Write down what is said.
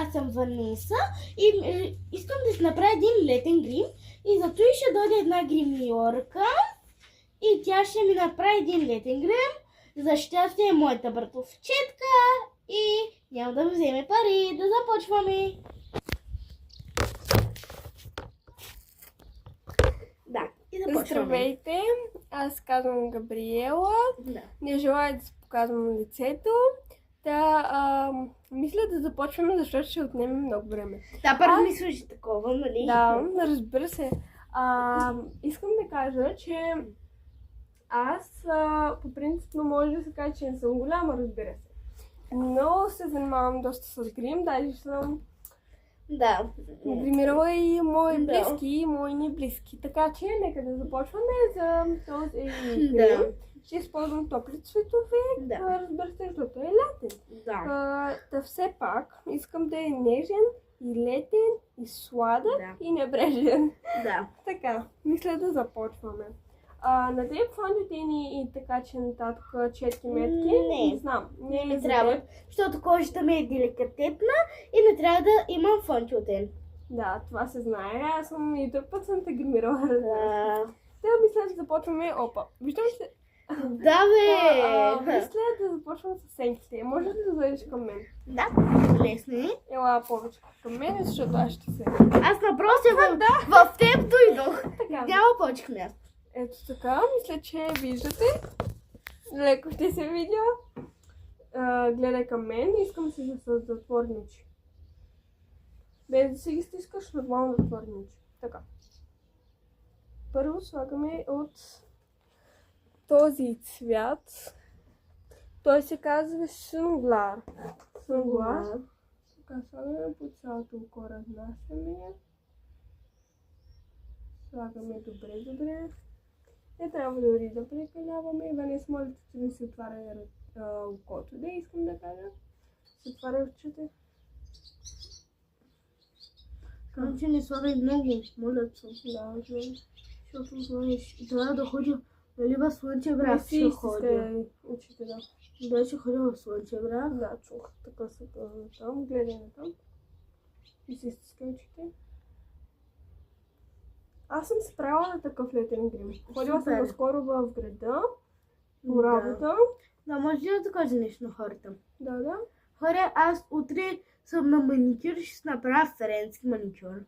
аз съм Ванеса и искам да си направя един летен грим и зато и ще дойде една гримьорка и тя ще ми направи един летен грим. За щастие е моята братовчетка и няма да ми вземе пари. Да започваме! Да, и започваме. Здравейте, аз казвам Габриела. Да. Не желая да се показвам лицето. Мисля да започваме, защото ще отнеме много време. Да, първо мислиш такова, нали? Да, разбира се. Искам да кажа, че аз по принцип може да се каже, че не съм голяма, разбира се. Но се занимавам доста с грим, даже съм гримирала и мои близки, и мои неблизки. Така че нека да започваме за този грим. Ще използвам топли цветове, разбира се, защото е летен. Да все пак искам да е нежен и летен и сладък и небрежен. Да. Така, мисля да започваме. На теб фондите ни и така че нататък четки метки? Не знам. Не трябва, защото кожата ми е деликатетна и не трябва да имам фончутен. Да, това се знае. Аз съм и друг път съм те гримирала. Сега мисля да започваме. Опа, виждам се. Да, бе! Мисля да започвам с сенките. Може ли да дойдеш към мен? Да, лесно. Ела повече към мен, защото аз ще се... Аз напротив в теб дойдох. Няма повече място. Ето така, мисля, че виждате. Леко ще се видя. Гледай към мен, искам си да се затворни очи. Без да си ги стискаш, нормално затворни очи. Така. Първо слагаме от този цвят. Той се казва Сунглар. Сунглар. Така слагаме по цялото око, разнасяме. Слагаме добре. Не трябва дори да прекаляваме. Ванес, моля да ми се отваря окото. Да, искам да кажа. Се отваря очите. Казвам, че не слагай много, моля се. Да, знам. Защото знаеш, трябва да ходя, нали в Слънчев бряг ще ходя. Очите, да. Да, ще ходя в Слънчев бряг. Да, чух. Така са там, гледай на там. И си стискай очите. Аз съм се правила на такъв летен грим. Ходила съм наскоро в града, по работа. Да, може да кажа нещо на хората. Да. Хора, аз утре съм на маникюр и ще си направя френски маникюр.